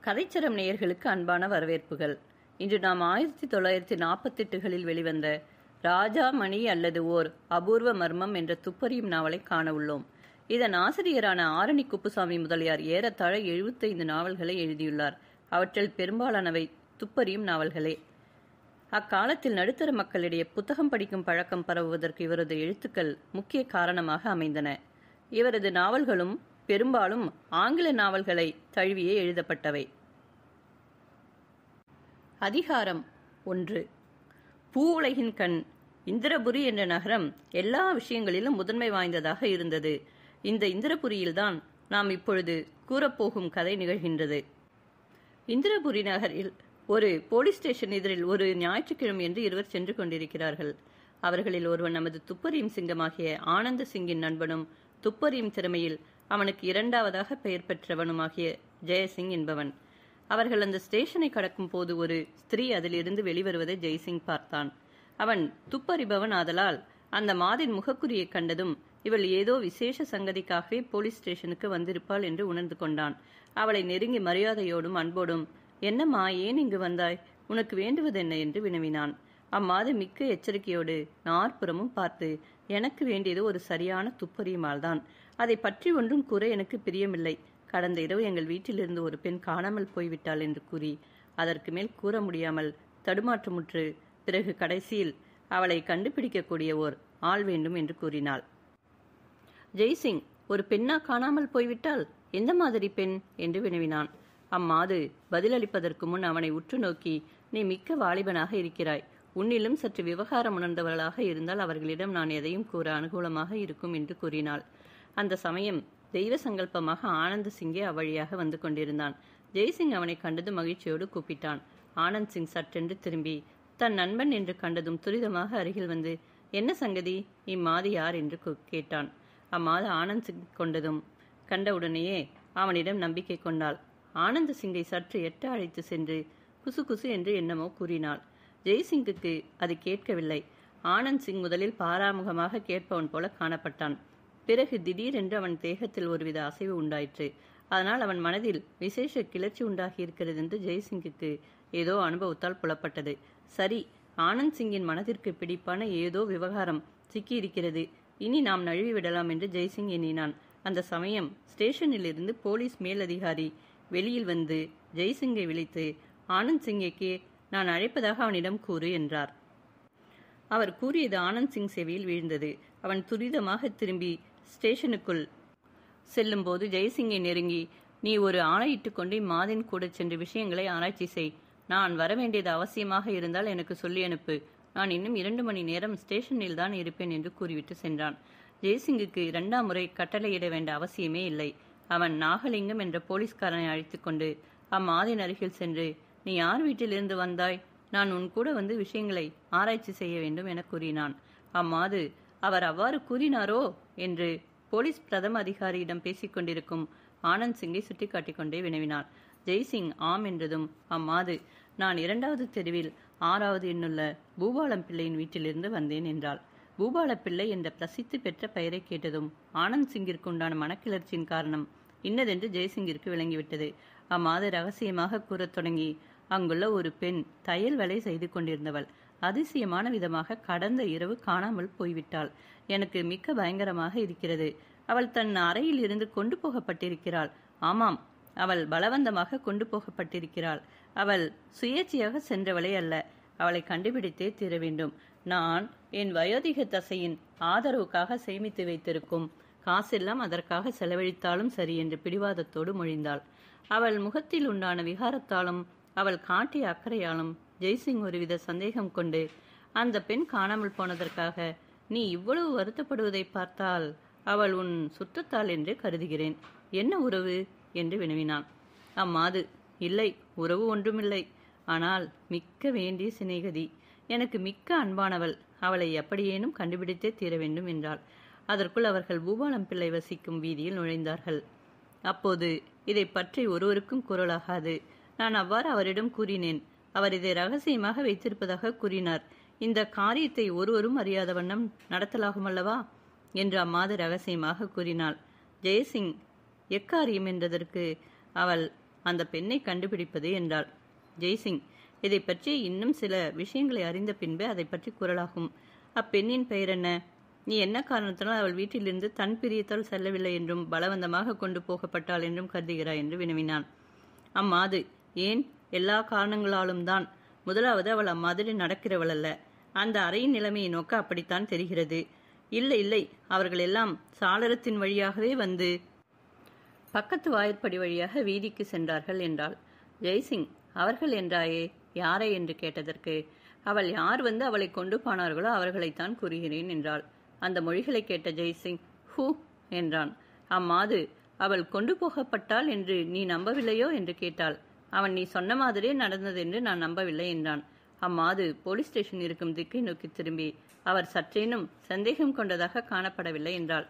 கதைச்சரம் நேயர்களுக்கு அன்பான வரவேற்புகள். இன்று நாம் 1948களில் வெளிவந்த ராஜா மணி அல்லது ஓர் அபூர்வ மர்மம் என்ற துப்பறியும் நாவலை காண உள்ளோம். இதன் ஆசிரியரான ஆரணி குப்புசாமி முதலியார் ஏறத்தாழ 75 நாவல்களை எழுதியுள்ளார். அவற்றில் பெரும்பாலானவை துப்பறியும் நாவல்களே. அக்காலத்தில் நடுத்தர மக்களிடையே புத்தகம் படிக்கும் பழக்கம் பரவுவதற்கு இவரது எழுத்துக்கள் முக்கிய காரணமாக அமைந்தன. இவரது நாவல்களும் பெரும்பாலும் ஆங்கில நாவல்களை தழுவியே எழுதப்பட்டவை. அதிகாரம் 1. பூவுலகின் கண். இந்திரபுரி என்ற நகரம் எல்லா விஷயங்களிலும் முதன்மை வாய்ந்ததாக இருந்தது. இந்த இந்திரபுரியில்தான் நாம் இப்பொழுது கூறப்போகும் கதை நிகழ்கின்றது. இந்திரபுரி நகரில் ஒரு போலீஸ் ஸ்டேஷன் எதிரில் ஒரு ஞாயிற்றுக்கிழமை இருவர் சென்று கொண்டிருக்கிறார்கள். அவர்களில் ஒருவன் நமது துப்பறியும் சிங்கமாகிய ஆனந்த சிங்கின் நண்பனும் துப்பறியும் திறமையில் அவனுக்கு இரண்டாவதாக பெயர் பெற்றவனுமாகிய ஜெயசிங் என்பவன். அவர்கள் அந்த ஸ்டேஷனை கடக்கும் போது ஒரு ஸ்திரீ அதிலிருந்து வெளிவருவதை ஜெய்சிங் பார்த்தான். அவன் துப்பறிபவன் ஆதலால் அந்த மாதின் முகக்குறியை கண்டதும் இவள் ஏதோ விசேஷ சங்கதிக்காகவே போலீஸ் ஸ்டேஷனுக்கு வந்திருப்பாள் என்று உணர்ந்து கொண்டான். அவளை நெருங்கி மரியாதையோடும் அன்போடும், என்னம்மா, ஏன் இங்கு வந்தாய்? உனக்கு வேண்டுவதென்ன என்று வினவினான். அம்மாது மிக்க எச்சரிக்கையோடு நாற்புறமும் பார்த்து, எனக்கு வேண்டியது ஒரு சரியான துப்பறியுமால்தான். அதை பற்றி ஒன்றும் கூற எனக்கு பிரியமில்லை. கடந்த இரவு எங்கள் வீட்டிலிருந்து ஒரு பெண் காணாமல் போய்விட்டாள் என்று கூறி அதற்கு மேல் கூற முடியாமல் தடுமாற்றமுற்று பிறகு கடைசியில் அவளை கண்டுபிடிக்கக்கூடிய ஓர் ஆள் வேண்டும் என்று கூறினாள். ஜெய்சிங், ஒரு பெண்ணா காணாமல் போய்விட்டால்? எந்த மாதிரி பெண் என்று வினவினான். அம்மாது பதிலளிப்பதற்கு முன் அவனை உற்று நோக்கி, நீ மிக்க வாலிபனாக இருக்கிறாய். உன்னிலும் சற்று விவகாரம் உணர்ந்தவர்களாக இருந்தால் அவர்களிடம் நான் எதையும் கூற அனுகூலமாக இருக்கும் என்று கூறினாள். அந்த சமயம் தெய்வ சங்கல்பமாக ஆனந்த் சிங்கே அவ்வழியாக வந்து கொண்டிருந்தான். ஜெய்சிங் அவனை கண்டது மகிழ்ச்சியோடு கூப்பிட்டான். ஆனந்த் சிங் சற்றென்று திரும்பி தன் நண்பன் என்று கண்டதும் துரிதமாக அருகில் வந்து, என்ன சங்கதி, இம்மாது யார் என்று கேட்டான். அம்மாது ஆனந்த் சிங் கண்டவுடனேயே அவனிடம் நம்பிக்கை கொண்டாள். ஆனந்த் சிங்கை சற்று எட்ட அழைத்து சென்று குசு குசு என்று என்னமோ கூறினாள். ஜெய்சிங்குக்கு அது கேட்கவில்லை. ஆனந்த் சிங் முதலில் பாராமுகமாக கேட்பவன் போல காணப்பட்டான். பிறகு திடீரென்று அவன் தேகத்தில் ஒருவித அசைவு உண்டாயிற்று. அதனால் அவன் மனதில் விசேஷ கிளர்ச்சி உண்டாகி இருக்கிறது என்று ஜெய்சிங்குக்கு ஏதோ அனுபவத்தால் புலப்பட்டது. சரி, ஆனந்த் சிங்கின் மனதிற்கு பிடிப்பான ஏதோ விவகாரம் சிக்கியிருக்கிறது. இனி நாம் நழுவி விடலாம் என்று ஜெய்சிங் எண்ணினான். அந்த சமயம் ஸ்டேஷனில் இருந்து போலீஸ் மேலதிகாரி வெளியில் வந்து ஜெய்சிங்கை விழித்து, ஆனந்த் சிங்கைக்கு நான் அழைப்பதாக அவனிடம் கூறு என்றார். அவர் கூறியது ஆனந்த் சிங் செவியில் வீழ்ந்தது. அவன் துரிதமாக திரும்பி ஸ்டேஷனுக்குள் செல்லும் போது ஜெய்சிங்கை நெருங்கி, நீ ஒரு ஆணையிட்டுக் கொண்டு மாதின் கூட சென்று விஷயங்களை ஆராய்ச்சி செய். நான் வரவேண்டியது அவசியமாக இருந்தால் எனக்கு சொல்லி அனுப்பு. நான் இன்னும் 2 மணி நேரம் ஸ்டேஷனில் தான் இருப்பேன் என்று கூறிவிட்டு சென்றான். ஜெய்சிங்குக்கு 2ஆம் முறை கட்டளையிட வேண்டிய அவசியமே இல்லை. அவன் நாகலிங்கம் என்ற போலீஸ்காரனை அழைத்து கொண்டு அம்மாதின் அருகில் சென்று, நீ யார் வீட்டிலிருந்து வந்தாய்? நான் உன் கூட வந்து விஷயங்களை ஆராய்ச்சி செய்ய வேண்டும் என கூறினான். அம்மாது, அவர் அவ்வாறு கூறினாரோ என்று போலீஸ் பிரதம அதிகாரியிடம் பேசிக்கொண்டிருக்கும் ஆனந்த் சிங்கை சுட்டிக்காட்டிக் கொண்டே வினவினார். ஜெய்சிங் ஆம் என்றதும், அம்மாது, நான் 2வது தெருவில் 6வது எண்ணுள்ள பூபாலம் பிள்ளையின் வீட்டிலிருந்து வந்தேன் என்றாள். பூபால பிள்ளை என்ற பிரசித்தி பெற்ற பெயரை கேட்டதும் ஆனந்த் சிங்கிற்கு உண்டான மனக்கிளர்ச்சியின் காரணம் இன்னதென்று ஜெய்சிங்கிற்கு விளங்கிவிட்டது. அம்மாது ரகசியமாக கூறத் தொடங்கி, அங்குள்ள ஒரு பெண் தையல் வேலை செய்து கொண்டிருந்தவள் அதிசயமான விதமாக கடந்த இரவு காணாமல் போய்விட்டாள். எனக்கு மிக்க பயங்கரமாக இருக்கிறது. அவள் தன் அறையில் இருந்து கொண்டு போகப்பட்டிருக்கிறாள். ஆமாம், அவள் பலவந்தமாக கொண்டு போகப்பட்டிருக்கிறாள். அவள் சுயேட்சையாக சென்றவளே அல்ல. அவளை கண்டுபிடித்தே தீர வேண்டும். நான் என் வயோதிக தசையின் ஆதரவுக்காக சேமித்து வைத்திருக்கும் காசெல்லாம் அதற்காக செலவழித்தாலும் சரி என்று பிடிவாதத்தோடு மொழிந்தாள். அவள் முகத்தில் உண்டான விகாரத்தாலும் அவள் காட்டிய அக்கறையாலும் ஜெய்சிங் ஒருவித சந்தேகம் கொண்டு, அந்த பெண் காணாமல் போனதற்காக நீ இவ்வளவு வருத்தப்படுவதை பார்த்தால் அவள் உன் சுற்றத்தாள் என்று கருதுகிறேன். என்ன உறவு என்று வினவினான். அம்மாது, இல்லை, உறவு ஒன்றுமில்லை. ஆனால் மிக்க வேண்டிய சிநேகிதி. எனக்கு மிக்க அன்பானவள். அவளை எப்படியேனும் கண்டுபிடித்தே தீர வேண்டும் என்றாள். அதற்குள் அவர்கள் பூபாலம் பிள்ளை வசிக்கும் வீதியில் நுழைந்தார்கள். அப்போது இதை பற்றி ஒருவருக்கும் கூறலாகாது. நான் அவ்வாறு அவரிடம் கூறினேன். அவர் இதை ரகசியமாக வைத்திருப்பதாக கூறினார். இந்த காரியத்தை ஒருவரும் அறியாத வண்ணம் நடத்தலாகுமல்லவா என்று அம்மாது ரகசியமாக கூறினாள். ஜெயசிங் எக்காரியம் என்றதற்கு அவள் அந்த பெண்ணை கண்டுபிடிப்பது என்றாள். ஜெய்சிங், இதை பற்றி இன்னும் சில விஷயங்களை அறிந்த பின்பு அதை பற்றி கூறலாகும். அப்பெண்ணின் பெயர் என்ன? நீ என்ன காரணத்தினால் அவள் வீட்டிலிருந்து தன் பிரியத்தால் செல்லவில்லை என்றும் பலவந்தமாக கொண்டு போகப்பட்டாள் என்றும் கருதுகிறாய் என்று வினவினான். அம்மாது. ஏன்? எல்லா காரணங்களாலும் தான். முதலாவது, அவள் அம்மாதிரி நடக்கிறவள் அல்ல. அந்த அறையின் நிலைமையை நோக்க அப்படித்தான் தெரிகிறது. இல்லை இல்லை, அவர்கள் எல்லாம் சாளரத்தின் வழியாகவே வந்து பக்கத்து வாயிற்படி வழியாக வீதிக்கு சென்றார்கள் என்றாள். ஜெய்சிங், அவர்கள் என்றாயே, யாரை என்று கேட்டதற்கு, அவள் யார் வந்து அவளை கொண்டு போனார்களோ அவர்களைத்தான் கூறுகிறேன் என்றாள். அந்த மொழிகளை கேட்ட ஜெய்சிங் ஹூ என்றான். அம்மாது, அவள் கொண்டு போகப்பட்டாள் என்று நீ நம்பவில்லையோ என்று கேட்டாள். அவன் நீ சொன்ன மாதிரியே நடந்தது என்று நான் நம்பவில்லை என்றான். அம்மாது போலீஸ் ஸ்டேஷன் இருக்கும் திக்கை நோக்கி திரும்பி, அவர் சற்றேனும் சந்தேகம் கொண்டதாக காணப்படவில்லை என்றாள்.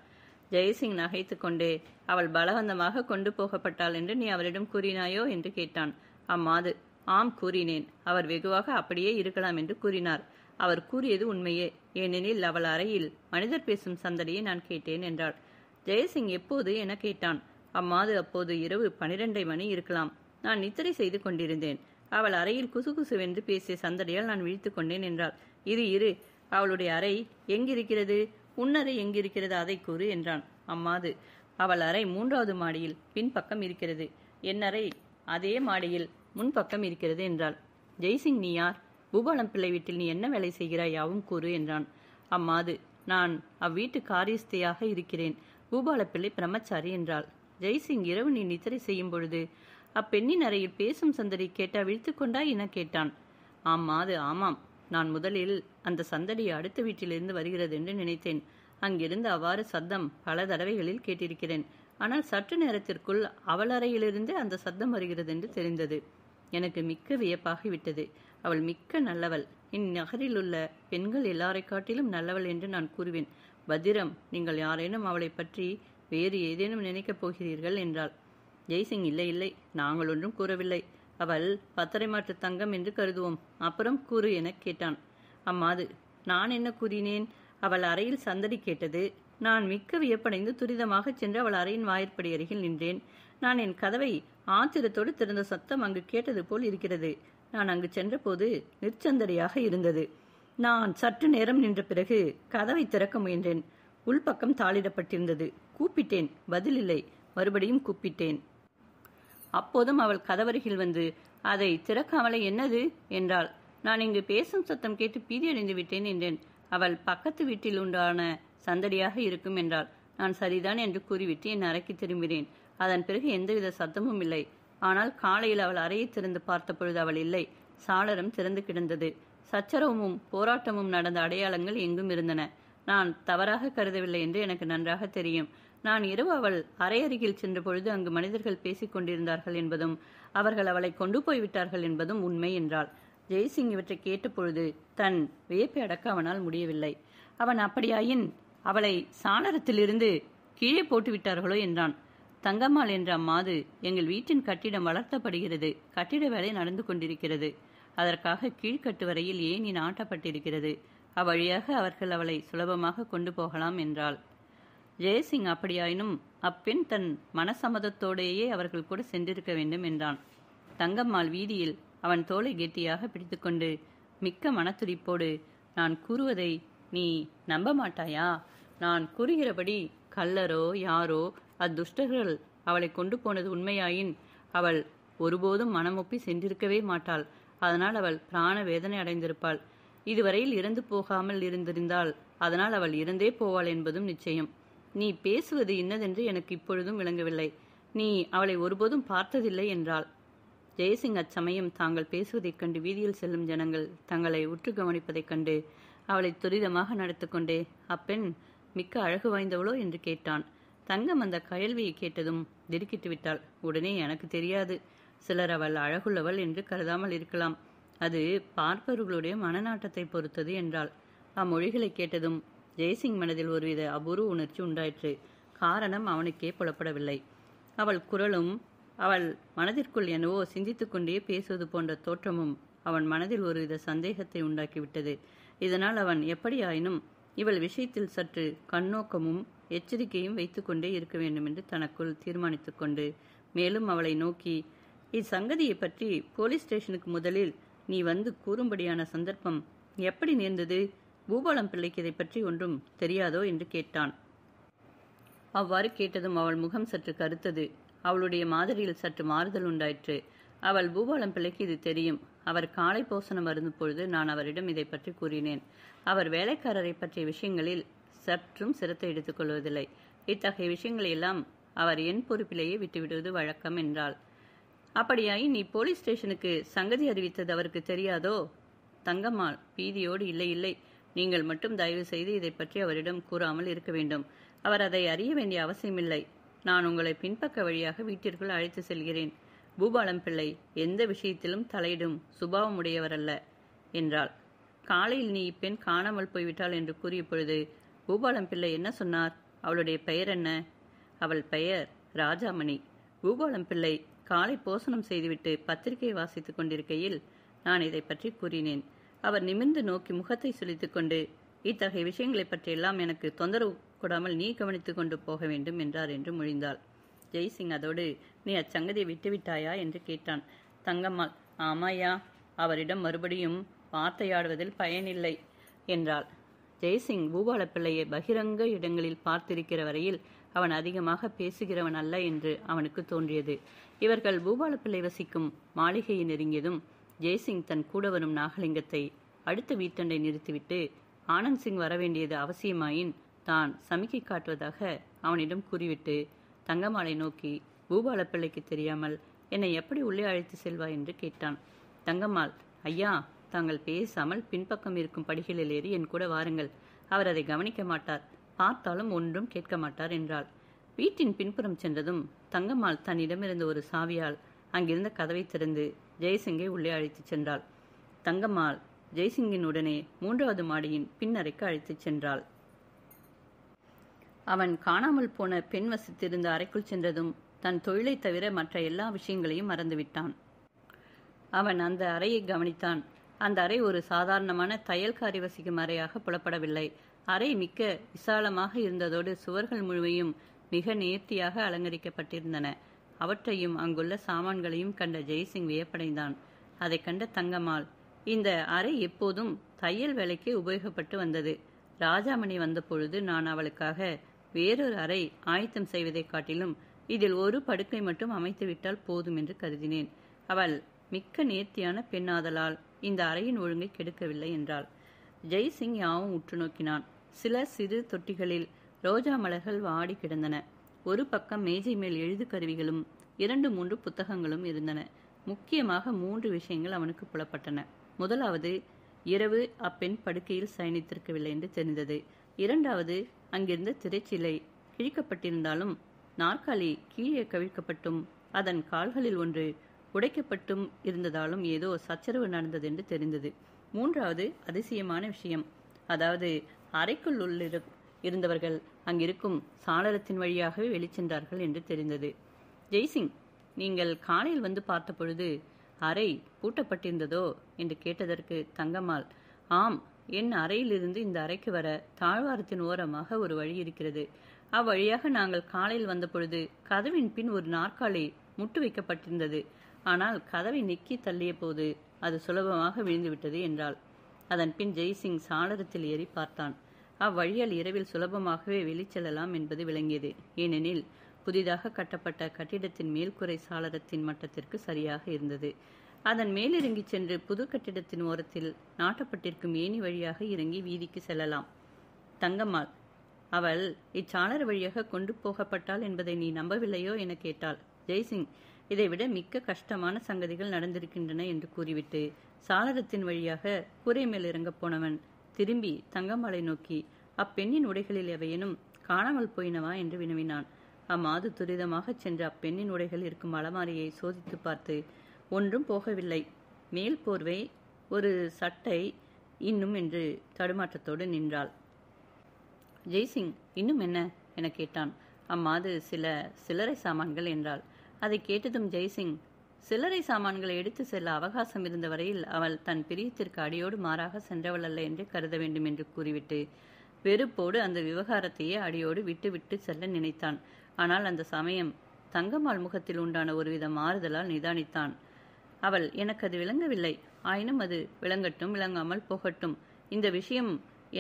ஜெயசிங் நகைத்து கொண்டே, அவள் பலவந்தமாக கொண்டு போகப்பட்டாள் என்று நீ அவரிடம் கூறினாயோ என்று கேட்டான். அம்மாது, ஆம் கூறினேன். அவர் வெகுவாக அப்படியே இருக்கலாம் என்று கூறினார். அவர் கூறியது உண்மையே, ஏனெனில் அவள் அறையில் மனிதர் பேசும் சந்தடியை நான் கேட்டேன் என்றாள். ஜெயசிங் எப்போது என கேட்டான். அம்மாது, அப்போது இரவு 12 மணி இருக்கலாம். நான் நித்திரை செய்து கொண்டிருந்தேன். அவள் அறையில் குசுகுசுவென்று பேசிய சந்தடியால் நான் விழித்து கொண்டேன் என்றாள். இரு, அவளுடைய அறை எங்கிருக்கிறது? உன்னறை எங்கிருக்கிறது, அதை கூறு என்றான். அம்மாது, அவள் அறை 3வது மாடியில் பின்பக்கம் இருக்கிறது. என் அறை அதே மாடியில் முன்பக்கம் இருக்கிறது என்றாள். ஜெய்சிங், நீ யார்? பூபாலம் பிள்ளை வீட்டில் நீ என்ன வேலை செய்கிறாய், யாவும் கூறு என்றான். அம்மாது, நான் அவ்வீட்டு காரியஸ்தையாக இருக்கிறேன். பூபாலப்பிள்ளை பிரம்மச்சாரி என்றாள். ஜெய்சிங், இரவு நீ நித்திரை செய்யும் பொழுது அப்பெண்ணின் அறையில் பேசும் சந்தடி கேட்டா விழித்து கொண்டாய் என கேட்டான். ஆமாது, ஆமாம். நான் முதலில் அந்த சந்தடி அடுத்த வீட்டிலிருந்து வருகிறது என்று நினைத்தேன். அங்கிருந்து அவ்வாறு சத்தம் பல தடவைகளில் கேட்டிருக்கிறேன். ஆனால் சற்று நேரத்திற்குள் அவள் அறையிலிருந்து அந்த சத்தம் வருகிறது என்று தெரிந்தது. எனக்கு மிக்க வியப்பாகிவிட்டது. அவள் மிக்க நல்லவள். இந்நகரில் உள்ள பெண்கள் எல்லாரை காட்டிலும் நல்லவள் என்று நான் கூறுவேன். பத்திரம், நீங்கள் யாரேனும் அவளை பற்றி வேறு ஏதேனும் நினைக்கப் போகிறீர்கள் என்றாள். ஜெய்சிங், இல்லை இல்லை, நாங்கள் ஒன்றும் கூறவில்லை. அவள் 10 மாட்டு தங்கம் என்று கருதுவோம். அப்புறம் கூறு என கேட்டான். அம்மாது, நான் என்ன கூறினேன்? அவள் அறையில் சந்தடி கேட்டது. நான் மிக்க வியப்படைந்து துரிதமாக சென்று அவள் அறையின் வாயிற்படி அருகில் நின்றேன். நான் என் கதவை ஆத்திரத்தோடு திறந்த சத்தம் அங்கு கேட்டது போல் இருக்கிறது. நான் அங்கு சென்றபோது நிற்சந்தடியாக இருந்தது. நான் சற்று நேரம் நின்ற பிறகு கதவை திறக்க முயன்றேன். உள்பக்கம் தாளிடப்பட்டிருந்தது. கூப்பிட்டேன், பதிலில்லை. மறுபடியும் கூப்பிட்டேன். அப்போதும் அவள் கதவருகில் வந்து அதை திறக்காமலே என்னது என்றாள். நான் இங்கு பேசும் சத்தம் கேட்டு பீதியடைந்து விட்டேன் என்றேன். அவள் பக்கத்து வீட்டில் உண்டான சந்தடியாக இருக்கும் என்றாள். நான் சரிதான் என்று கூறிவிட்டு என் அறைக்கு திரும்பினேன். அதன் பிறகு எந்தவித சத்தமும் இல்லை. ஆனால் காலையில் அவள் அறையை திறந்து பார்த்த பொழுது அவள் இல்லை. சாளரம் திறந்து கிடந்தது. சச்சரவும் போராட்டமும் நடந்த அடையாளங்கள் எங்கும் இருந்தன. நான் தவறாக கருதவில்லை என்று எனக்கு நன்றாக தெரியும். நான் இரவு அவள் அறையருகில் சென்ற பொழுது அங்கு மனிதர்கள் பேசிக் கொண்டிருந்தார்கள் என்பதும் அவர்கள் அவளை கொண்டு போய்விட்டார்கள் என்பதும் உண்மை என்றாள். ஜெய்சிங் இவற்றை கேட்டபொழுது தன் வியப்பை அடக்க அவனால் முடியவில்லை. அவன் அப்படியாயின் அவளை சாளரத்திலிருந்து கீழே போட்டுவிட்டார்களோ என்றான். தங்கம்மாள் என்ற அம்மாது, எங்கள் வீட்டின் கட்டிடம் வளர்த்தப்படுகிறது. கட்டிட வேலை நடந்து கொண்டிருக்கிறது. அதற்காக கீழ்கட்டு வரையில் ஏணி நாட்டப்பட்டிருக்கிறது. அவ்வழியாக அவர்கள் அவளை சுலபமாக கொண்டு போகலாம் என்றாள். ஜெயசிங், அப்படியாயினும் அப்பெண் தன் மனசம்மதத்தோடேயே அவர்கள் கூட சென்றிருக்க வேண்டும் என்றான். தங்கம்மாள் வீதியில் அவன் தோளை கெட்டியாக பிடித்துக்கொண்டு மிக்க மனத்துடிப்போடு, நான் கூறுவதை நீ நம்ப மாட்டாயா? நான் கூறுகிறபடி கள்ளரோ யாரோ அத்துஷ்டர்கள் அவளை கொண்டு போனது உண்மையாயின் அவள் ஒருபோதும் மனமொப்பி சென்றிருக்கவே மாட்டாள். அதனால் அவள் பிராண வேதனை அடைந்திருப்பாள். இதுவரையில் இறந்து போகாமல் இருந்திருந்தால் அதனால் அவள் இறந்தே போவாள் என்பதும் நிச்சயம். நீ பேசுவது இன்னதென்று எனக்கு இப்பொழுதும் விளங்கவில்லை. நீ அவளை ஒருபோதும் பார்த்ததில்லை என்றாள். ஜெயசிங் அச்சமயம் தாங்கள் பேசுவதைக் கண்டு வீதியில் செல்லும் ஜனங்கள் தங்களை உற்று கவனிப்பதைக் கண்டு அவளை துரிதமாக நடத்து கொண்டே, அப்பெண் மிக்க அழகு வாய்ந்தவளோ என்று கேட்டான். தங்கம் அந்த கயல்வியை கேட்டதும் திடுக்கிட்டு விட்டாள். உடனே, எனக்கு தெரியாது. சிலர் அவள் அழகுள்ளவள் என்று கருதாமல் இருக்கலாம். அது பார்ப்பவர்களுடைய மனநாட்டத்தை பொறுத்தது என்றாள். அம்மொழிகளை கேட்டதும் ஜெய்சிங் மனதில் ஒருவித அபூர்வ உணர்ச்சி உண்டாயிற்று. காரணம் அவனுக்கே புலப்படவில்லை. அவள் குரலும் அவள் மனதிற்குள் என்னவோ சிந்தித்துக் கொண்டே பேசுவது போன்ற தோற்றமும் அவன் மனதில் ஒருவித சந்தேகத்தை உண்டாக்கிவிட்டது. இதனால் அவன் எப்படியாயினும் இவள் விஷயத்தில் சற்று கண்ணோக்கமும் எச்சரிக்கையும் வைத்து கொண்டே இருக்க வேண்டும் என்று தனக்குள் தீர்மானித்து கொண்டு மேலும் அவளை நோக்கி, இச்சங்கதியை பற்றி போலீஸ் ஸ்டேஷனுக்கு முதலில் நீ வந்து கூறும்படியான சந்தர்ப்பம் எப்படி நேர்ந்தது? பூபாலம் பிள்ளைக்கு இதை பற்றி ஒன்றும் தெரியாதோ என்று கேட்டான். அவ்வாறு கேட்டதும் அவள் முகம் சற்று கருத்தது. அவளுடைய மாதிரியில் சற்று மாறுதல் உண்டாயிற்று. அவள் பூபாலம் பிள்ளைக்கு இது தெரியும். அவர் காலை போசனம் அருந்தும் பொழுது நான் அவரிடம் இதை பற்றி கூறினேன். அவர் வேலைக்காரரை பற்றிய விஷயங்களில் சற்றும் சிரத்தை எடுத்துக் கொள்வதில்லை. இத்தகைய விஷயங்களை எல்லாம் அவர் என் பொறுப்பிலேயே விட்டுவிடுவது வழக்கம் என்றாள். அப்படியாய் நீ போலீஸ் ஸ்டேஷனுக்கு சங்கதி அறிவித்தது அவருக்கு தெரியாதோ? தங்கம்மாள் பீதியோடு, இல்லை இல்லை, நீங்கள் மட்டும் தயவு செய்து இதை பற்றி அவரிடம் கூறாமல் இருக்க வேண்டும். அவர் அதை அறிய வேண்டிய அவசியமில்லை. நான் உங்களை பின்பக்க வழியாக வீட்டிற்குள் அழைத்து செல்கிறேன். பூபாலம் பிள்ளை எந்த விஷயத்திலும் தலையிடும் சுபாவமுடையவரல்ல என்றாள். காலையில் நீ இப்பெண் காணாமல் போய்விட்டாள் என்று கூறிய பொழுது பூபாலம் பிள்ளை என்ன சொன்னார்? அவளுடைய பெயர் என்ன? அவள் பெயர் ராஜாமணி. பூபாலம் பிள்ளை காலை போசனம் செய்துவிட்டு பத்திரிகை வாசித்துக் கொண்டிருக்கையில் நான் இதை பற்றி கூறினேன். அவர் நிமிர்ந்து நோக்கி முகத்தை சுளித்துக் கொண்டு, இத்தகைய விஷயங்களை பற்றியெல்லாம் எனக்கு தொந்தரவு கொடாமல் நீ கவனித்துக் கொண்டு போக வேண்டும் என்றார் என்று மொழிந்தாள். ஜெய்சிங் அதோடு, நீ அச்சங்கதியை விட்டுவிட்டாயா என்று கேட்டான். தங்கம்மாள், ஆமாயா, அவரிடம் மறுபடியும் வார்த்தையாடுவதில் பயனில்லை என்றாள். ஜெய்சிங் பூபால பிள்ளையை பகிரங்க இடங்களில் பார்த்திருக்கிற வரையில் அவன் அதிகமாக பேசுகிறவன் அல்ல என்று அவனுக்கு தோன்றியது. இவர்கள் பூபால பிள்ளை வசிக்கும் மாளிகையை நெருங்கியதும் ஜெய்சிங் தன் கூட வரும் நாகலிங்கத்தை அடுத்த வீட்டண்டை நிறுத்திவிட்டு ஆனந்த் சிங் வரவேண்டியது அவசியமாயின் தான் சமிக்கை காட்டுவதாக அவனிடம் கூறிவிட்டு தங்கம்மாளை நோக்கி, பூபால பிள்ளைக்கு தெரியாமல் என்னை எப்படி உள்ளே அழைத்து செல்வாய் என்று கேட்டான். தங்கம்மாள், ஐயா, தாங்கள் பேசாமல் பின்பக்கம் இருக்கும் படிகளில் ஏறி என் கூட வாருங்கள். அவர் அதை கவனிக்க மாட்டார், பார்த்தாலும் ஒன்றும் கேட்க மாட்டார் என்றாள். வீட்டின் பின்புறம் சென்றதும் தங்கம்மாள் தன்னிடமிருந்த ஒரு சாவியால் அங்கிருந்த கதவை திறந்து ஜெய்சிங்கை உள்ளே அழைத்துச் சென்றாள். தங்கம்மாள் ஜெய்சிங்கின் உடனே 3வது மாடியின் பின்னறைக்கு அழைத்துச் சென்றாள். அவன் காணாமல் போன பெண் வசித்திருந்த அறைக்குள் சென்றதும் தன் தொழிலை தவிர மற்ற எல்லா விஷயங்களையும் மறந்துவிட்டான். அவன் அந்த அறையை கவனித்தான். அந்த அறை ஒரு சாதாரணமான தையல்காரி வசிக்கும் அறையாக புலப்படவில்லை. அறை மிக்க விசாலமாக இருந்ததோடு சுவர்கள் முழுமையும் மிக நேர்த்தியாக அலங்கரிக்கப்பட்டிருந்தன. அவற்றையும் அங்குள்ள சாமான்களையும் கண்ட ஜெய்சிங் வியப்படைந்தான். அதை கண்ட தங்கம்மாள், இந்த அறை எப்போதும் தையல் வேலைக்கு உபயோகப்பட்டு வந்தது. ராஜாமணி வந்த பொழுது நான் அவளுக்காக வேறொரு அறை ஆயத்தம் செய்வதை காட்டிலும் இதில் ஒரு படுக்கை மட்டும் அமைத்துவிட்டால் போதும் என்று கருதினேன். அவள் மிக்க நேர்த்தியான பெண்ணாதலால் இந்த அறையின் ஒழுங்கை கெடுக்கவில்லை என்றாள். ஜெய்சிங் யாவும் உற்று நோக்கினான். சில சிறு தொட்டிகளில் ரோஜா மலர்கள் வாடி கிடந்தன. ஒரு பக்கம் மேஜை மேல் எழுது கருவிகளும் 2-3 புத்தகங்களும் இருந்தன. முக்கியமாக 3 விஷயங்கள் அவனுக்கு புலப்பட்டன. முதலாவது, இரவு அப்பெண் படுக்கையில் சயனித்திருக்கவில்லை என்று தெரிந்தது. 2வது, அங்கிருந்த திரைச்சிலை கிழிக்கப்பட்டிருந்தாலும் நாற்காலி கீழே கவிழ்க்கப்பட்டும் அதன் கால்களில் ஒன்று உடைக்கப்பட்டும் இருந்ததாலும் ஏதோ சச்சரவு நடந்தது என்று தெரிந்தது. 3வது அதிசயமான விஷயம், அதாவது அறைக்குள் இருந்தவர்கள் அங்கிருக்கும் சாளரத்தின் வழியாகவே வெளிச்சென்றார்கள் என்று தெரிந்தது. ஜெய்சிங், நீங்கள் காலையில் வந்து பார்த்த பொழுது அறை பூட்டப்பட்டிருந்ததோ என்று கேட்டதற்கு தங்கம்மாள், ஆம், என் அறையிலிருந்து இந்த அறைக்கு வர தாழ்வாரத்தின் ஓரமாக ஒரு வழி இருக்கிறது. அவ்வழியாக நாங்கள் காலையில் வந்த பொழுது கதவின் பின் ஒரு நாற்காலி முட்டு வைக்கப்பட்டிருந்தது. ஆனால் கதவை நெக்கி தள்ளிய போது அது சுலபமாக விழுந்துவிட்டது என்றாள். அதன் பின் ஜெய்சிங் சாளரத்தில் ஏறி பார்த்தான். அவ்வழியால் இரவில் சுலபமாகவே வெளிச்செல்லலாம் என்பது விளங்கியது. ஏனெனில் புதிதாக கட்டப்பட்ட கட்டிடத்தின் மேல்குறை சாளரத்தின் மட்டத்திற்கு சரியாக இருந்தது. அதன் மேலிறங்கி சென்று புது கட்டிடத்தின் ஓரத்தில் நாட்டப்பட்டிருக்கும் ஏணி வழியாக இறங்கி வீதிக்கு செல்லலாம். தங்கம்மாள், அவள் இச்சாளர வழியாக கொண்டு போகப்பட்டாள் என்பதை நீ நம்பவில்லையோ என கேட்டாள். ஜெய்சிங், இதைவிட மிக்க கஷ்டமான சங்கதிகள் நடந்திருக்கின்றன என்று கூறிவிட்டு சாளரத்தின் வழியாக கூரை மேல் இறங்கப் போனவன் திரும்பி தங்கம்மாளை நோக்கி, அப்பெண்ணின் உடைகளில் எவையேனும் காணாமல் போயினவா என்று வினவினான். அம்மாது துரிதமாகச் சென்று அப்பெண்ணின் உடைகள் இருக்கும் அலமாரியை சோதித்து பார்த்து, ஒன்றும் போகவில்லை, மேல் போர்வை, ஒரு சட்டை இன்னும் என்று தடுமாற்றத்தோடு நின்றாள். ஜெய்சிங், இன்னும் என்ன என கேட்டான். அம்மாது சில சில்லறை சாமான்கள் என்றாள். அதை கேட்டதும் ஜெய்சிங், சில்லறை சாமான்களை எடுத்து செல்ல அவகாசம் இருந்த வரையில் அவள் தன் பிரியத்திற்கு அடியோடு மாறாக சென்றவள் அல்ல என்று கருத வேண்டும் என்று கூறிவிட்டு வெறுப்போடு அந்த விவகாரத்தையே அடியோடு விட்டு விட்டு செல்ல நினைத்தான். ஆனால் அந்த சமயம் தங்கம்மாள் முகத்தில் உண்டான ஒருவித மாறுதலால் நிதானித்தான். அவள், எனக்கு அது விளங்கவில்லை. ஆயினும் அது விளங்கட்டும், விளங்காமல் போகட்டும். இந்த விஷயம்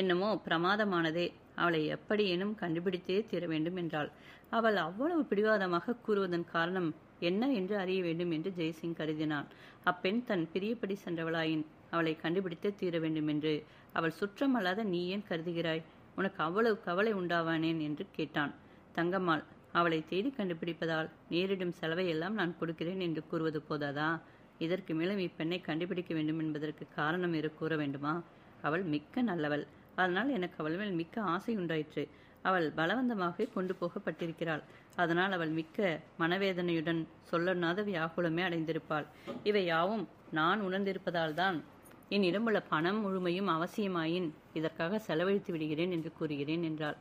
என்னமோ பிரமாதமானதே. அவளை எப்படியேனும் கண்டுபிடித்தே தீர வேண்டும் என்றாள். அவள் அவ்வளவு பிடிவாதமாக கூறுவதன் காரணம் என்ன என்று அறிய வேண்டும் என்று ஜெய்சிங் கருதினான். அப்பெண் தன் பிரியப்படி சென்றவளாயின் அவளை கண்டுபிடித்தே தீர வேண்டும் என்று அவள் சுற்றம் அல்லாத நீ ஏன் கருதுகிறாய்? உனக்கு அவ்வளவு கவலை உண்டாவானேன் என்று கேட்டான். தங்கம்மாள், அவளை தேடி கண்டுபிடிப்பதால் நேரிடும் செலவை எல்லாம் நான் கொடுக்கிறேன் என்று கூறுவது போதாதா? இதற்கு மேலும் இப்பெண்ணை கண்டுபிடிக்க வேண்டும் என்பதற்கு காரணம் கூற வேண்டுமா? அவள் மிக்க நல்லவள். அதனால் எனக்கு அவள் மேல் மிக்க ஆசை உண்டாயிற்று. அவள் பலவந்தமாக கொண்டு போகப்பட்டிருக்கிறாள். அதனால் அவள் மிக்க மனவேதனையுடன் சொல்லொண்ணாத வியாகுலமே அடைந்திருப்பாள். இவை யாவும் நான் உணர்ந்திருப்பதால் தான் என்னிடமுள்ள பணம் முழுமையும் அவசியமாயின் இதற்காக செலவழித்து விடுகிறேன் என்று கூறுகிறேன் என்றாள்.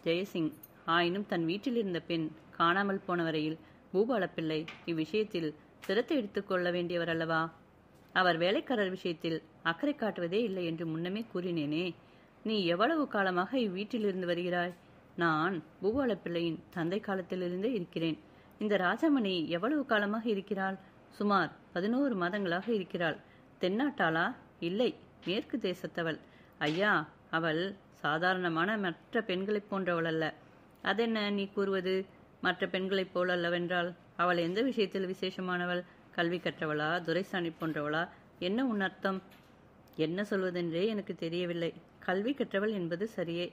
ஜெயசிங், ஆயினும் தன் வீட்டில் இருந்த பெண் காணாமல் போன வரையில் பூபாலப்பிள்ளை இவ்விஷயத்தில் சிரத்தை எடுத்துக்கொள்ள வேண்டியவர் அல்லவா? அவர் வேலைக்காரர் விஷயத்தில் அக்கறை காட்டுவதே இல்லை என்று முன்னமே கூறினேனே. நீ எவ்வளவு காலமாக இவ்வீட்டில் இருந்து வருகிறாய்? நான் பூபாலப்பிள்ளையின் தந்தை காலத்திலிருந்தே இருக்கிறேன். இந்த ராஜமணி எவ்வளவு காலமாக இருக்கிறாள்? சுமார் 11 மாதங்களாக இருக்கிறாள். தென்னாட்டாளா? இல்லை, மேற்கு தேசத்தவள். ஐயா, அவள் சாதாரணமான மற்ற பெண்களைப் போன்றவள் அல்ல. அதென்ன நீ கூறுவது? மற்ற பெண்களைப் போல் அல்லவென்றால் அவள் எந்த விஷயத்தில் விசேஷமானவள்? கல்வி கற்றவளா? துரைசாணி போன்றவளா? என்ன உன் அர்த்தம்? என்ன சொல்வதென்றே எனக்கு தெரியவில்லை. கல்வி கற்றவள் என்பது சரியே.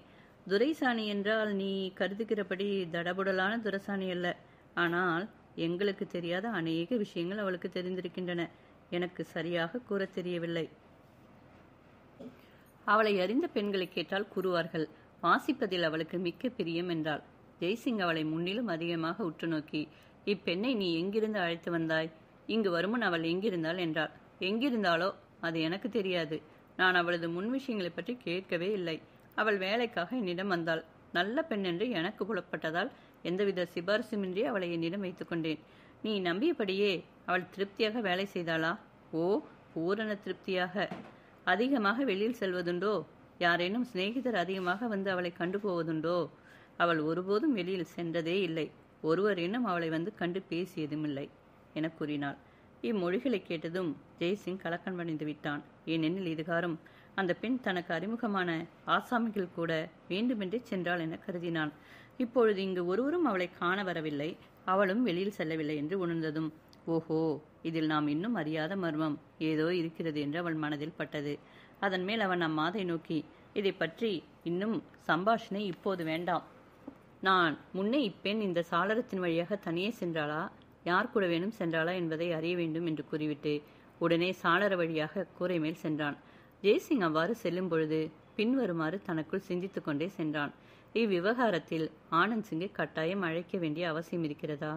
துரைசாணி என்றால் நீ கருதுகிறபடி தடபுடலான துரைசாணி அல்ல. ஆனால் எங்களுக்கு தெரியாத அநேக விஷயங்கள் அவளுக்கு தெரிந்திருக்கின்றன. எனக்கு சரியாக கூற தெரியவில்லை. அவளை அறிந்த பெண்களை கேட்டால் கூறுவார்கள். வாசிப்பதில் அவளுக்கு மிக்க பிரியம் என்றாள். ஜெய்சிங் அவளை முன்னிலும் அதிகமாக உற்று நோக்கி, இப்பெண்ணை நீ எங்கிருந்து அழைத்து வந்தாய்? இங்கு வருமுன் அவள் எங்கிருந்தாள் என்றாள். எங்கிருந்தாளோ அது எனக்கு தெரியாது. நான் அவளது முன் விஷயங்களை பற்றி கேட்கவே இல்லை. அவள் வேலைக்காக என்னிடம் வந்தாள். நல்ல பெண் என்று எனக்கு புலப்பட்டதால் எந்தவித சிபாரிசுமின்றி அவளை என்னிடம் வைத்துக் கொண்டேன். நீ நம்பியபடியே அவள் திருப்தியாக வேலை செய்தாளா? ஓ, பூரண திருப்தியாக. அதிகமாக வெளியில் செல்வதுண்டோ? யாரேனும் சிநேகிதர் அதிகமாக வந்து அவளை கண்டு போவதுண்டோ? அவள் ஒருபோதும் வெளியில் சென்றதே இல்லை. ஒருவரேனும் அவளை வந்து கண்டு பேசியதும் இல்லை என கூறினாள். இம்மொழிகளை கேட்டதும் ஜெய்சிங் கலக்கமடைந்து விட்டான். ஏனெனில் இதுகாரும் அந்த பெண் தனக்கு அறிமுகமான ஆசாமிகள் கூட வேண்டுமென்றே சென்றாள் என கருதினான். இப்பொழுது இங்கு ஒருவரும் அவளை காண வரவில்லை, அவளும் வெளியில் செல்லவில்லை என்று உணர்ந்ததும், ஓஹோ, இதில் நாம் இன்னும் அறியாத மர்மம் ஏதோ இருக்கிறது என்று அவள் மனதில் பட்டது. அதன் மேல் அவன் அம்மாதை நோக்கி, இதை பற்றி இன்னும் சம்பாஷணை இப்போது வேண்டாம். நான் முன்னே இப்பெண் இந்த சாளரத்தின் வழியாக தனியே சென்றாளா, யார் கூட வேணும் சென்றாளா என்பதை அறிய வேண்டும் என்று கூறிவிட்டு உடனே சாளர வழியாக கூரை மேல் சென்றான். ஜெய்சிங் அவ்வாறு செல்லும் பொழுது பின்வருமாறு தனக்குள் சிந்தித்துக் கொண்டே சென்றான். இவ்விவகாரத்தில் ஆனந்த் சிங்கை கட்டாயம் அழைக்க வேண்டிய அவசியம் இருக்கிறதா?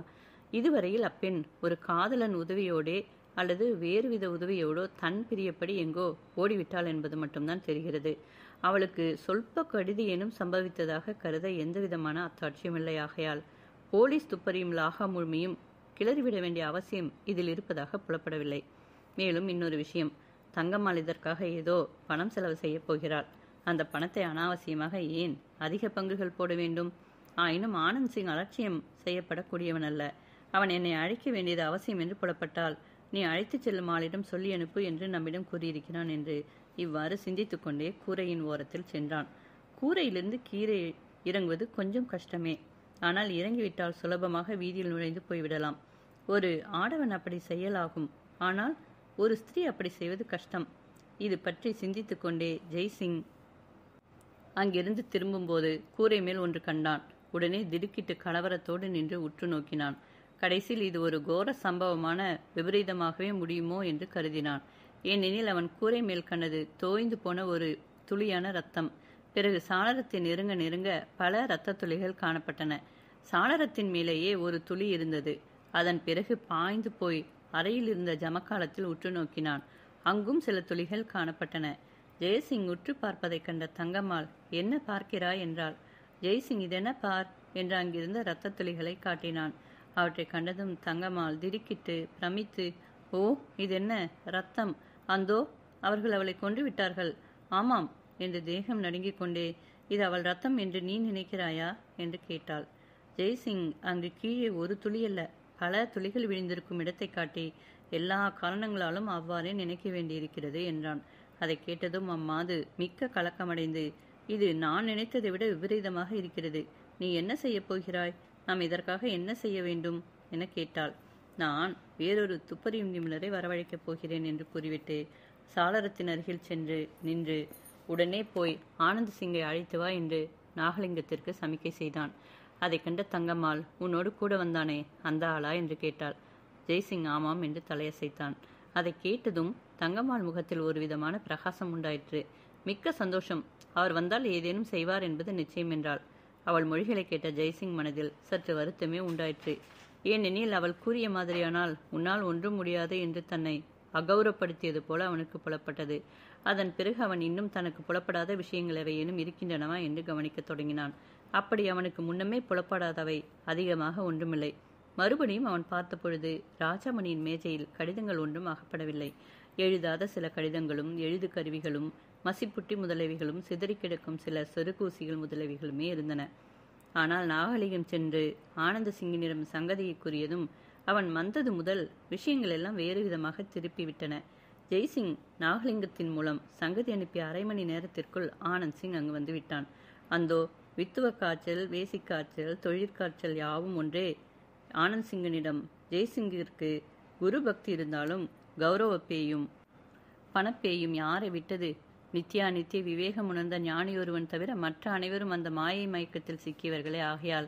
இதுவரையில் அப்பெண் ஒரு காதலன் உதவியோடே அல்லது வேறுவித உதவியோடோ தன் பிரியப்படி எங்கோ ஓடிவிட்டாள் என்பது மட்டும்தான் தெரிகிறது. அவளுக்கு சொல்ப கடிதியேனும் சம்பவித்ததாக கருத எந்தவிதமான அத்தாட்சியுமில்லை. ஆகையால் போலீஸ் துப்பறியும் லாகா முழுமையும் கிளறிவிட வேண்டிய அவசியம் இதில் இருப்பதாக புலப்படவில்லை. மேலும் இன்னொரு விஷயம், தங்கம்மாள் இதற்காக ஏதோ பணம் செலவு செய்ய போகிறாள். அந்த பணத்தை அனாவசியமாக ஏன் அதிக பங்குகள் போட வேண்டும்? ஆயினும் ஆனந்த் சிங் அலட்சியம் செய்யப்படக்கூடியவன் அல்ல. அவன் என்னை அழைக்க வேண்டியது அவசியம் என்று புலப்பட்டால் நீ அழைத்துச் செல்லும் ஆளிடம் சொல்லி அனுப்பு என்று நம்மிடம் கூறியிருக்கிறான் என்று இவ்வாறு சிந்தித்து கொண்டே கூரையின் ஓரத்தில் சென்றான். கூரையிலிருந்து கீழே இறங்குவது கொஞ்சம் கஷ்டமே. ஆனால் இறங்கிவிட்டால் சுலபமாக வீதியில் நுழைந்து போய்விடலாம். ஒரு ஆடவன் அப்படி செய்யலாகும். ஆனால் ஒரு ஸ்திரீ அப்படி செய்வது கஷ்டம். இது பற்றி சிந்தித்து கொண்டே ஜெய்சிங் அங்கிருந்து திரும்பும்போது கூரை மேல் ஒன்று கண்டான். உடனே திடுக்கிட்டு கலவரத்தோடு நின்று உற்று நோக்கினான். கடைசியில் இது ஒரு கோர சம்பவமான விபரீதமாகவே முடியுமோ என்று கருதினான். ஏனெனில் அவன் கூரை மேல் கண்டது தோய்ந்து போன ஒரு துளியான ரத்தம். பிறகு சாளரத்தை நெருங்க நெருங்க பல இரத்த துளிகள் காணப்பட்டன. சாளரத்தின் மேலேயே ஒரு துளி இருந்தது. அதன் பிறகு பாய்ந்து போய் அறையில் இருந்த ஜமக்காலத்தில் உற்று நோக்கினான். அங்கும் சில துளிகள் காணப்பட்டன. ஜெயசிங் உற்று பார்ப்பதைக் கண்ட தங்கம்மாள், என்ன பார்க்கிறாய் என்றாள். ஜெய்சிங், இதென்ன பார் என்று அங்கிருந்த இரத்த துளிகளை காட்டினான். அவற்றை கண்டதும் தங்கம்மாள் திடுக்கிட்டு பிரமித்து, ஓ, இதென்ன ரத்தம்? அந்தோ அவர்கள் அவளை கொன்று விட்டார்கள். ஆமாம் என்று தேகம் நடுங்கிக் கொண்டே, இது அவள் ரத்தம் என்று நீ நினைக்கிறாயா என்று கேட்டாள். ஜெய்சிங் அங்கு கீழே ஒரு துளியல்ல பல துளிகள் விழுந்திருக்கும் இடத்தை காட்டி, எல்லா காரணங்களாலும் அவ்வாறே நினைக்க வேண்டியிருக்கிறது என்றான். அதை கேட்டதும் அம்மாது மிக்க கலக்கமடைந்து, இது நான் நினைத்ததை விட விபரீதமாக இருக்கிறது. நீ என்ன செய்யப் போகிறாய்? நாம் இதற்காக என்ன செய்ய வேண்டும் என கேட்டாள். நான் வேறொரு துப்பறியும் நிபுணரை வரவழைக்கப் போகிறேன் என்று கூறிவிட்டு சாளரத்தின் அருகில் சென்று நின்று, உடனே போய் ஆனந்த் சிங்கை அழைத்து வா என்று நாகலிங்கத்திற்கு சமிக்கை செய்தான். அதை கண்ட தங்கம்மாள், உன்னோடு கூட வந்தானே அந்த ஆளா என்று கேட்டாள். ஜெய்சிங் ஆமாம் என்று தலையசைத்தான். அதை கேட்டதும் தங்கம்மாள் முகத்தில் ஒரு விதமான பிரகாசம் உண்டாயிற்று. மிக்க சந்தோஷம், அவர் வந்தால் ஏதேனும் செய்வார் என்பது நிச்சயம் என்றாள். அவள் மொழிகளை கேட்ட ஜெய்சிங் மனதில் சற்று வருத்தமே உண்டாயிற்று. ஏனெனில் அவள் கூறிய மாதிரியானால் உன்னால் ஒன்றும் முடியாது என்று தன்னை அகௌரவப்படுத்தியது போல அவனுக்கு புலப்பட்டது. அதன் பிறகு அவன் இன்னும் தனக்கு புலப்படாத விஷயங்கள் எவையேனும் இருக்கின்றனவா என்று கவனிக்கத் தொடங்கினான். அப்படி அவனுக்கு முன்னமே புலப்படாதவை அதிகமாக ஒன்றுமில்லை. மறுபடியும் அவன் பார்த்த பொழுது ராஜாமணியின் மேஜையில் கடிதங்கள் ஒன்றும் அகப்படவில்லை. எழுதாத சில கடிதங்களும் எழுது கருவிகளும் மசிப்புட்டி முதலவிகளும் சிதறி கிடக்கும் சில செருகூசிகள் முதலவிகளுமே இருந்தன. ஆனால் நாகலிங்கம் சென்று ஆனந்த சிங்கினிடம் சங்கதியை கூறியதும் அவன் வந்தது முதல் விஷயங்கள் எல்லாம் வேறு விதமாக திருப்பிவிட்டன. ஜெய்சிங் நாகலிங்கத்தின் மூலம் சங்கதி அனுப்பிய அரை மணி நேரத்திற்குள் ஆனந்த் சிங் அங்கு வந்து விட்டான். அந்தோ வித்துவ காய்ச்சல், வேசிக்காய்ச்சல், தொழிற்காய்ச்சல் யாவும் ஒன்றே. ஆனந்த் சிங்கனிடம் ஜெய்சிங்கிற்கு குரு பக்தி இருந்தாலும் கௌரவப்பேயும் பணப்பேயும் யாரை விட்டது? நித்திய விவேகம் உணர்ந்த ஞானியொருவன் தவிர மற்ற அனைவரும் அந்த மாயை மயக்கத்தில் சிக்கியவர்களே. ஆகையால்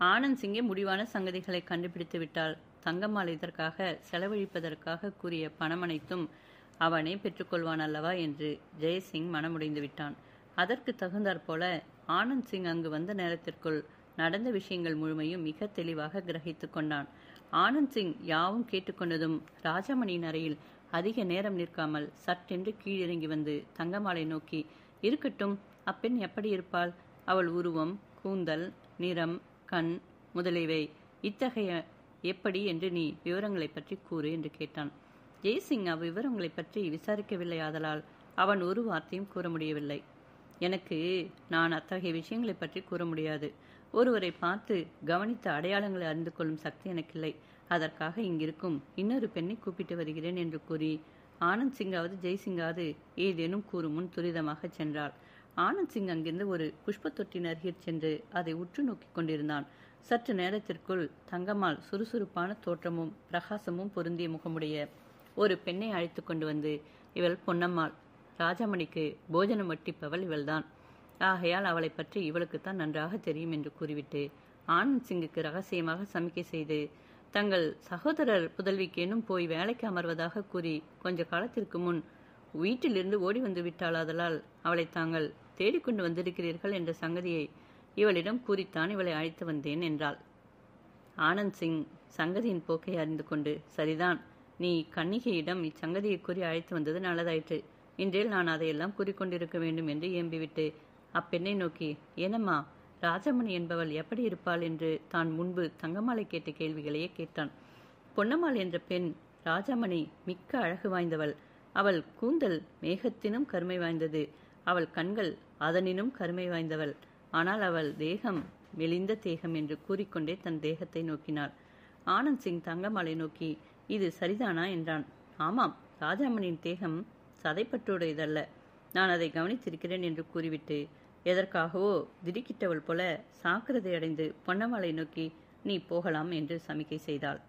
ஆனந்த் சிங்கே முடிவான சங்கதிகளை கண்டுபிடித்து விட்டால் தங்கம்மாள் இதற்காக செலவழிப்பதற்காக கூறிய பணம் அனைத்தும் அவனே பெற்றுக்கொள்வான் அல்லவா என்று ஜெயசிங் மனமுடைந்து விட்டான். அதற்கு தகுந்தாற்போல ஆனந்த் சிங் அங்கு வந்த நேரத்திற்குள் நடந்த விஷயங்கள் முழுமையும் மிக தெளிவாக கிரகித்து கொண்டான். ஆனந்த் சிங் யாவும் கேட்டுக்கொண்டதும் ராஜாமணியின் அறையில் அதிக நேரம் நிற்காமல் சட்டென்று கீழிறங்கி வந்து தங்கம்மாளை நோக்கி, இருக்கட்டும், அப்பெண் எப்படி இருப்பாள்? அவள் உருவம், கூந்தல், நிறம், கண் முதலியவை இத்தகைய எப்படி என்று நீ விவரங்களை பற்றி கூறு என்று கேட்டான். ஜெய்சிங் அவ்விவரங்களை பற்றி விசாரிக்கவில்லை. ஆதலால் அவன் ஒரு வார்த்தையும் கூற முடியவில்லை. எனக்கு நான் அத்தகைய விஷயங்களை பற்றி கூற முடியாது. ஒருவரை பார்த்து கவனித்த அடையாளங்களை அறிந்து கொள்ளும் சக்தி எனக்கில்லை. அதற்காக இங்கிருக்கும் இன்னொரு பெண்ணை கூப்பிட்டு வருகிறேன் என்று கூறி ஆனந்த் சிங்காவது ஜெய்சிங்காவது ஏதேனும் கூறும் முன் துரிதமாக சென்றாள். ஆனந்த் சிங் அங்கிருந்து ஒரு புஷ்ப தொட்டின் அருகில் சென்று அதை உற்று நோக்கி கொண்டிருந்தான். சற்று நேரத்திற்குள் தங்கம்மாள் சுறுசுறுப்பான தோற்றமும் பிரகாசமும் பொருந்திய முகமுடைய ஒரு பெண்ணை அழைத்து கொண்டு வந்து, இவள் பொன்னம்மாள், ராஜாமணிக்கு போஜனம் வட்டிப்பவள் இவள்தான். ஆகையால் அவளை பற்றி இவளுக்குத்தான் நன்றாக தெரியும் என்று கூறிவிட்டு ஆனந்த் சிங்குக்கு ரகசியமாக சமிக்கை செய்து, தங்கள் சகோதரர் புதல்விக்கேனும் போய் வேலைக்கு அமர்வதாக கூறி கொஞ்ச காலத்திற்கு முன் வீட்டிலிருந்து ஓடி வந்து விட்டாளாதலால் அவளை தாங்கள் தேடிக்கொண்டு வந்திருக்கிறீர்கள் என்ற சங்கதியை இவளிடம் கூறித்தான் இவளை அழைத்து வந்தேன் என்றாள். ஆனந்த் சிங் சங்கதியின் போக்கை அறிந்து கொண்டு, சரிதான், நீ கன்னிகையிடம் இச்சங்கதியை கூறி அழைத்து வந்தது நல்லதாயிற்று. இன்றில் நான் அதையெல்லாம் கூறிக்கொண்டிருக்க வேண்டும் என்று ஏம்பிவிட்டு அப்பெண்ணை நோக்கி, ஏனம்மா, ராஜமணி என்பவள் எப்படி இருப்பாள் என்று தான் முன்பு தங்கம்மாளை கேட்ட கேள்விகளையே கேட்டான். பொன்னம்மாள் என்ற பெண் ராஜமணி மிக்க அழகு வாய்ந்தவள். அவள் கூந்தல் மேகத்தினும் கருமை வாய்ந்தது. அவள் கண்கள் அதனினும் கருமை வாய்ந்தவள். ஆனால் அவள் தேகம் மெலிந்த தேகம் என்று கூறிக்கொண்டே தன் தேகத்தை நோக்கினாள். ஆனந்த் சிங் தங்கம்மாளை நோக்கி, இது சரிதானா என்றான். ஆமாம், ராஜாமணியின் தேகம் சதைப்பற்றுடையதல்ல. நான் அதை கவனித்திருக்கிறேன் என்று கூறிவிட்டு எதற்காகவோ திடுக்கிட்டவள் போல சாக்கிரதை அடைந்து பொன்னம்மாளை நோக்கி, நீ போகலாம் என்று சமிக்கை செய்தாள்.